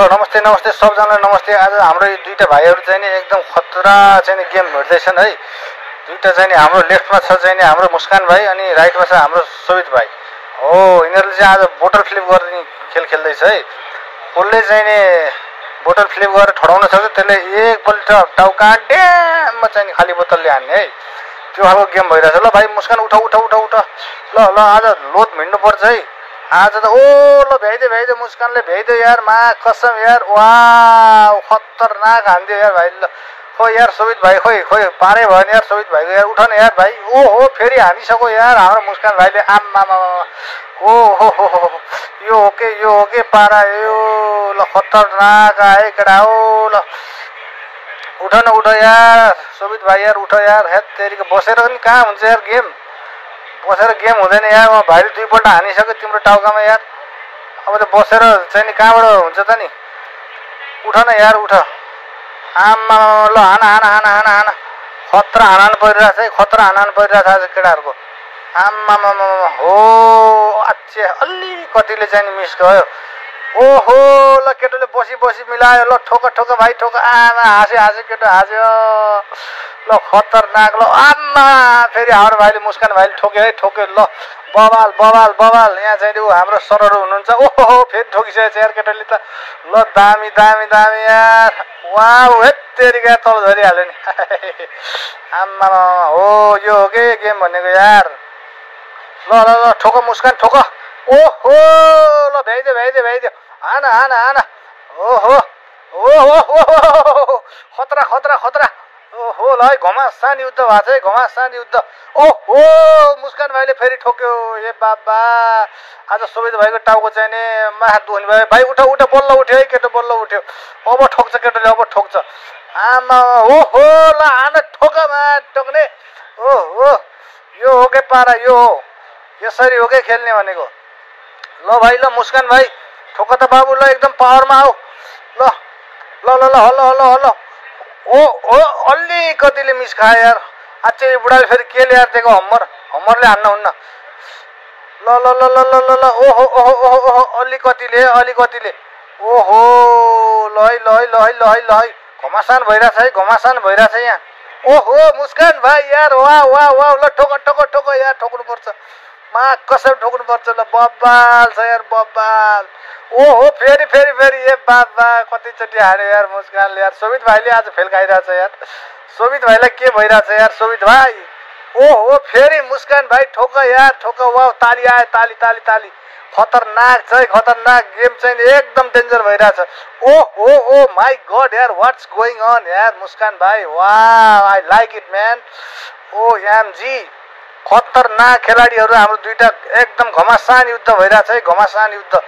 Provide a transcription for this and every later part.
नमस्ते नमस्ते सबजनालाई नमस्ते। आज हाम्रो यो दुईटा भाइहरू चाहिँ नि एकदम खतरा चाहिँ नि गेम भेट्दैछन् है। दुईटा चाहिँ नि हाम्रो लेफ्टमा छ चाहिँ नि हाम्रो मुस्कान भाइ अनि राइटमा छ हाम्रो सोभित भाइ हो। यिनीहरूले चाहिँ आज बोटल फ्लिप गर्ने खेल खेल्दैछ है। कसले चाहिँ नि बोटल फ्लिप गरेर ठडाउन सक्छ त्यसले एकपल्ट टाउका ड्याममा चाहिँ नि खाली बोतलले हान्ने है। त्यो खालको गेम भइरहेछ। ल भाइ मुस्कान उठ उठ उठ उठ ल ल आज लोड भिड्नु पर्छ है। आज त ओ ल भ्याइदे मुस्कानले भ्याइदे यार, मा कसम यार, वाह खतरनाक हान्दियो यार भाइ। ल खो यार सोभित भाइ, खोइ पारै भयो नि यार सोभित भाइको यार, उठ न यार भाइ। ओ हो फेरि हानिसक्यो यार हाम्रो मुस्कान भाइले। आम्मामा ओ हो यो हो के पारा यो। ल खतरनाक आए केटा हो। ल उठ न उठ यार सोभित भाइ यार, उठ यार। हेत तेरिको बसेर पनि कहाँ हुन्छ यार गेम, बसेर गेम हुँदैन यार। म भाइले दुईपल्ट हानिसक्यो तिम्रो टाउकामा यार। अब त बसेर चाहिँ नि कहाँबाट हुन्छ त नि। उठ न यार उठ। आम्मा ल हाना खतरा हानान परिरहेछ है, खतरा हानान परिरहेछ आज केटाहरूको। आम्मामा हो अच्छे अलिकतिले चाहिँ नि मिस गयो। ओहो ल केटोले बसी मिलायो। ल ठोक भाइ ठोक। आमा हाँस्यो केटो हाँस्यो। ल खतरनाक। ल आम्मा फेरि हाम्रो भाइले मुस्कान भाइले ठोक्यो है, ठोक्यो। ल बवाल यहाँ चाहिँ हाम्रो सरहरू हुनुहुन्छ। ओहो फेरि ठोकिसकेको छ यार केटोले त। ल दामी यार, वाउ हेत तेरिका तल झरिहाल्यो नि। आम्मा हो यो हो के गेम भनेको यार। ल ठोक मुस्कान ठोक। ओहो ल भ्याइदियो हाना। ओहो खतरा। ओहो ल है घमासान युद्ध भएको छ है, घमासान युद्ध। ओहो मुस्कान भाइले फेरि ठोक्यो। ए बाबा आज सोभित भाइको टाउको चाहिँ नि माहा दुख्ने भयो। भाइ उठ बल्ल उठ्यो है केटो, बल्ल उठ्यो। अब ठोक्छ केटोले, अब ठोक्छ। आमा ओहो ल हान ठोकमा ठोक्ने। ओहो यो हो के पारा, यो हो यसरी हो के खेल्ने भनेको। ल भाइ ल मुस्कान भाइ ठोक त बाबु। ल एकदम पावरमा आऊ। ल ओ अलिकतिले मिस खायो यार। अझै यो बुढाले फेरि के ल्याएर दिएको हम्मरले हान्न हुन्न। ल ओहो अलिकतिले ओहो ल है घमासान भइरहेछ यहाँ। ओहो मुस्कान भाइ यार वाह ल ठोक यार, ठोक्नु पर्छ मा कसम ठोक्नु पर्छ। ल बब्बाल छ यार बब्बाल। ओहो फेरि ए बाबा कतिचोटि हार्यो यार मुस्कानले यार। सोभित भाइले आज फेल खाइरहेछ यार। सोभित भाइलाई के भइरहेछ यार सोभित भाइ। ओहो फेरि मुस्कान भाइ ठोक यार ठोक। वाउ ताली आयो, ताली। खतरनाक छ है, खतरनाक गेम चाहिँ एकदम डेन्जर भइरहेछ। ओ माई गड यार व्हाट्स गोइङ अन यार मुस्कान भाइ। वाह I like it man. OMG खतरनाक खेलाडीहरू हाम्रो दुईटा एकदम घमासान युद्ध भइरहेछ है, घमासान युद्ध।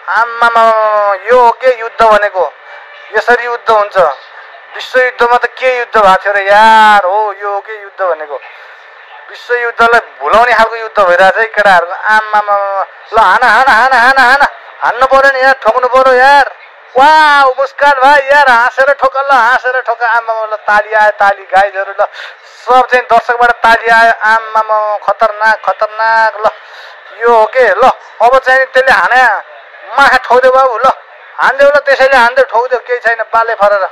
आम्मामा यो हो के युद्ध भनेको, यसरी युद्ध हुन्छ। विश्व युद्धमा त के युद्ध भएको थियो र यार। हो यो हो के युद्ध भनेको, विश्व युद्धलाई भुलाउने खालको युद्ध भइरहेछ है केटाहरूको। आम्मामा ल हान्नु पर्यो नि यार, ठोक्नु पर्यो यार। वाह मुस्कान भाइ यार हाँसेर ठोक। ल हाँसेर ठोक। आम्मामा ल ताली आयो, ताली गाइजहरू। ल सब चाहिँ दर्शकबाट ताली आयो। आम्मामा खतरनाक। ल यो हो के। ल अब चाहिँ त्यसले हाने माखा ठोक्देऊ बाबु। ल हान्देऊ ल त्यसैले हान्देऊ, ठोक्देऊ, केही छैन बाले फरेर।